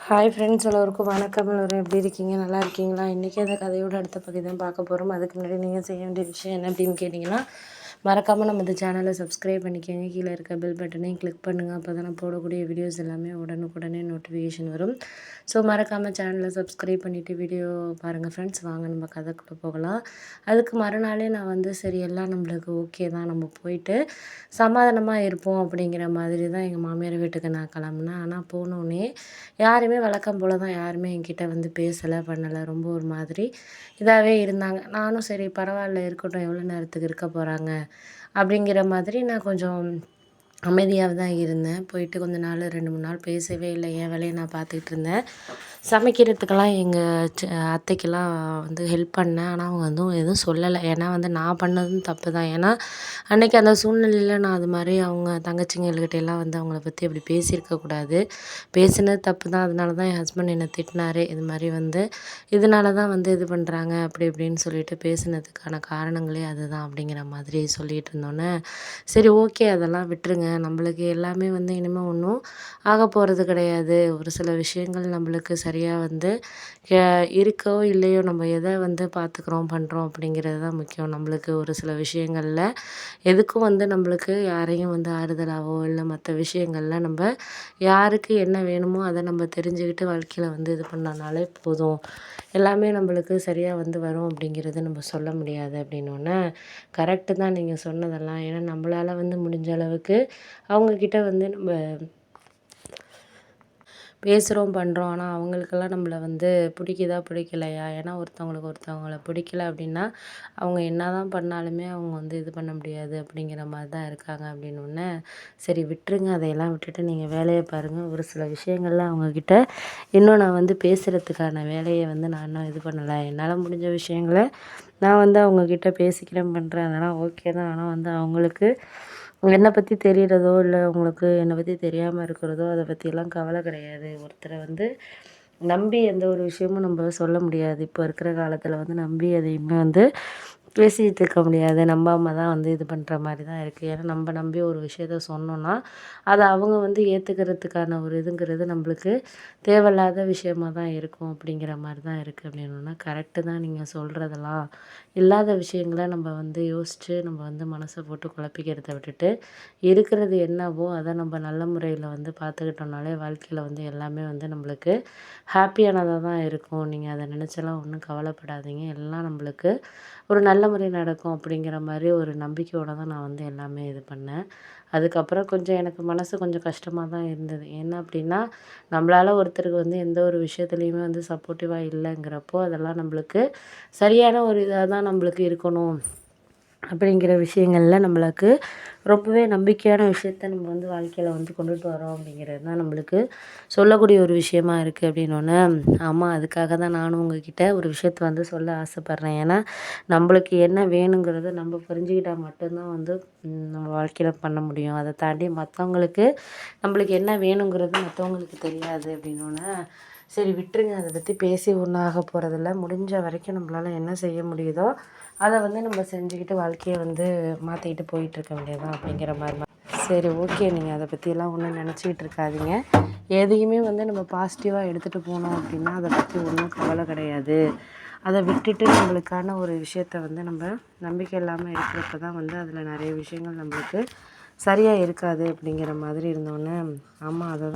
Hi friends, எல்லோருக்கும் வணக்கம். எல்லோரும் எப்படி இருக்கீங்க? நல்லா இருக்கீங்களா? இன்றைக்கி அந்த கதையோட அடுத்த பகுதி தான் பார்க்க போகிறோம். அதுக்கு முன்னாடி நீங்கள் செய்ய வேண்டிய விஷயம் என்ன அப்படின்னு கேட்டிங்கன்னா, மறக்காமல் நம்ம இந்த சேனலை சப்ஸ்கிரைப் பண்ணிக்கோங்க. கீழே இருக்க பெல் பட்டனையும் கிளிக் பண்ணுங்கள். அப்போ தான் நான் போடக்கூடிய வீடியோஸ் எல்லாமே உடனுக்குடனே நோட்டிஃபிகேஷன் வரும். ஸோ மறக்காமல் சேனலை சப்ஸ்கிரைப் பண்ணிவிட்டு வீடியோ பாருங்கள் ஃப்ரெண்ட்ஸ். வாங்க நம்ம கதைக்குள்ளே போகலாம். அதுக்கு மறுநாளே நான் வந்து சரி எல்லாம் நம்மளுக்கு ஓகே தான், நம்ம போயிட்டு சமாதானமாக இருப்போம் அப்படிங்கிற மாதிரி தான் எங்கள் மாமியார் வீட்டுக்கு நான் கிளம்புனேன். ஆனால் போனோடனே யாருமே வழக்கம் போல் தான், யாருமே என்கிட்ட வந்து பேசலை பண்ணலை. ரொம்ப ஒரு மாதிரி இதாகவே இருந்தாங்க. நானும் சரி பரவாயில்ல இருக்கட்டும், எவ்வளோ நேரத்துக்கு இருக்க போகிறாங்க அப்படிங்கிற மாதிரி நான் கொஞ்சம் அமைதியாக தான் இருந்தேன். போயிட்டு கொஞ்ச நாள் 2-3 நாள் பேசவே இல்லை. என் வேலையை நான் பார்த்துக்கிட்டு இருந்தேன். சமைக்கிறதுக்கெல்லாம் எங்கள் அத்தைக்கெல்லாம் வந்து ஹெல்ப் பண்ணேன். ஆனால் அவங்க வந்து எதுவும் சொல்லலை. ஏன்னா வந்து நான் பண்ணதும் தப்பு தான். ஏன்னா அன்றைக்கி அந்த சூழ்நிலையில் நான் அது மாதிரி அவங்க தங்கச்சிங்கள்கிட்டையெல்லாம் வந்து அவங்கள பற்றி அப்படி பேசியிருக்கக்கூடாது. பேசினது தப்பு தான். அதனால தான் என் ஹஸ்பண்ட் என்னை திட்டினாரு. இது மாதிரி வந்து இதனால தான் வந்து இது பண்ணுறாங்க அப்படி இப்படின்னு சொல்லிட்டு பேசினதுக்கான காரணங்களே அதுதான் அப்படிங்கிற மாதிரி சொல்லிகிட்டு இருந்தோன்னே, சரி ஓகே அதெல்லாம் விட்டுருங்க. நம்மளுக்கு எல்லாமே வந்து இனிமேல் ஒன்றும் ஆக போகிறது கிடையாது. ஒரு சில விஷயங்கள் நம்மளுக்கு சரியாக வந்து இருக்கோ இல்லையோ, நம்ம எதை வந்து பார்த்துக்குறோம் பண்ணுறோம் அப்படிங்கிறது தான் முக்கியம். நம்மளுக்கு ஒரு சில விஷயங்களில் எதுக்கும் வந்து நம்மளுக்கு யாரையும் வந்து ஆறுதலாவோ இல்லை மற்ற விஷயங்களில் நம்ம யாருக்கு என்ன வேணுமோ அதை நம்ம தெரிஞ்சுக்கிட்டு வாழ்க்கையில் வந்து இது பண்ணனாலே போதும். எல்லாமே நம்மளுக்கு சரியாக வந்து வரும் அப்படிங்கிறது நம்ம சொல்ல முடியாது அப்படின்னோடனே, கரெக்டு தான் நீங்கள் சொன்னதெல்லாம். ஏன்னா நம்மளால் வந்து முடிஞ்ச அளவுக்கு அவங்கக்கிட்ட வந்து நம்ம பேசுகிறோம் பண்ணுறோம். ஆனால் அவங்களுக்கெல்லாம் நம்மள வந்து பிடிக்குதா பிடிக்கலையா? ஏன்னா ஒருத்தவங்கள பிடிக்கல அப்படின்னா அவங்க என்ன தான் பண்ணாலுமே அவங்க வந்து இது பண்ண முடியாது அப்படிங்கிற மாதிரி தான் இருக்காங்க அப்படின்னோடனே, சரி விட்டுருங்க, அதையெல்லாம் விட்டுட்டு நீங்கள் வேலையை பாருங்கள். ஒரு சில விஷயங்கள்ல அவங்கக்கிட்ட இன்னும் நான் வந்து பேசுகிறதுக்கான வேலையை வந்து நான் இன்னும் இது பண்ணலை. என்னால் முடிஞ்ச விஷயங்கள நான் வந்து அவங்கக்கிட்ட பேசிக்கிறேன் பண்ணுறேன். அதெல்லாம் ஓகே தான். ஆனால் வந்து அவங்களுக்கு என்னை பற்றி தெரிகிறதோ இல்லை உங்களுக்கு என்னை பற்றி தெரியாமல் இருக்கிறதோ அதை பற்றியெல்லாம் கவலை கிடையாது. ஒருத்தரை வந்து நம்பி எந்த ஒரு விஷயமும் நம்ம சொல்ல முடியாது. இப்போ இருக்கிற காலத்தில் வந்து நம்பி எதையுமே வந்து பேசிகிட்டு இருக்க முடியாது. நம்பாம தான் வந்து இது பண்ணுற மாதிரி தான் இருக்குது. ஏன்னா நம்ம நம்பி ஒரு விஷயத்த சொன்னோன்னா அதை அவங்க வந்து ஏற்றுக்கிறதுக்கான ஒரு இதுங்கிறது நம்மளுக்கு தேவையில்லாத விஷயமா தான் இருக்கும் அப்படிங்கிற மாதிரி தான் இருக்குது அப்படின்னோன்னா, கரெக்டு தான் நீங்கள் சொல்கிறதெல்லாம். இல்லாத விஷயங்கள நம்ம வந்து யோசித்து நம்ம வந்து மனசை போட்டு குழப்பிக்கிறத விட்டுட்டு இருக்கிறது என்னவோ அதை நம்ம நல்ல முறையில் வந்து பார்த்துக்கிட்டோம்னாலே வாழ்க்கையில் வந்து எல்லாமே வந்து நம்மளுக்கு ஹாப்பியானதாக தான் இருக்கும். நீங்கள் அதை நினச்செல்லாம் ஒன்றும் கவலைப்படாதீங்க. எல்லாம் நம்மளுக்கு ஒரு நல்ல முறை நடக்கும் அப்படிங்கிற மாதிரி ஒரு நம்பிக்கையோடு தான் நான் வந்து எல்லாமே இது பண்ணேன். அதுக்கப்புறம் கொஞ்சம் எனக்கு மனசு கொஞ்சம் கஷ்டமாக தான் இருந்தது. என்ன அப்படின்னா, நம்மளால் ஒருத்தருக்கு வந்து எந்த ஒரு விஷயத்துலையுமே வந்து சப்போர்ட்டிவாக இல்லைங்கிறப்போ அதெல்லாம் நம்மளுக்கு சரியான ஒரு இதாக தான் நம்மளுக்கு இருக்கணும் அப்படிங்கிற விஷயங்களில் நம்மளுக்கு ரொம்பவே நம்பிக்கையான விஷயத்த நம்ம வந்து வாழ்க்கையில் வந்து கொண்டுட்டு வரோம் அப்படிங்கிறது தான் நம்மளுக்கு சொல்லக்கூடிய ஒரு விஷயமா இருக்குது அப்படின்னோடனே, ஆமாம் அதுக்காக தான் நானும் உங்ககிட்ட ஒரு விஷயத்த வந்து சொல்ல ஆசைப்பட்றேன். ஏன்னா நம்மளுக்கு என்ன வேணுங்கிறத நம்ம புரிஞ்சுக்கிட்டால் மட்டும்தான் வந்து நம்ம வாழ்க்கையில் பண்ண முடியும். அதை தாண்டி மற்றவங்களுக்கு நம்மளுக்கு என்ன வேணுங்கிறது மற்றவங்களுக்கு தெரியாது அப்படின்னோடனே, சரி விட்டுருங்க, அதை பற்றி பேசி ஒன்றும் ஆக போகிறதில்ல. முடிஞ்ச வரைக்கும் நம்மளால் என்ன செய்ய முடியுதோ அதை வந்து நம்ம செஞ்சுக்கிட்டு வாழ்க்கையை வந்து மாற்றிக்கிட்டு போயிட்டுருக்க வேண்டியதுதான் அப்படிங்கிற மாதிரி. சரி ஓகே, நீங்கள் அதை பற்றியெல்லாம் ஒன்றும் நினச்சிக்கிட்டு இருக்காதீங்க. எதையுமே வந்து நம்ம பாசிட்டிவாக எடுத்துகிட்டு போனோம் அப்படின்னா அதை பற்றி ஒன்றும் கவலை கிடையாது. அதை விட்டுட்டு நம்மளுக்கான ஒரு விஷயத்த வந்து நம்ம நம்பிக்கை இல்லாமல் இருக்கிறப்ப தான் வந்து அதில் நிறைய விஷயங்கள் நம்மளுக்கு சரியாக இருக்காது அப்படிங்கிற மாதிரி இருந்தோன்னே, ஆமாம் அதை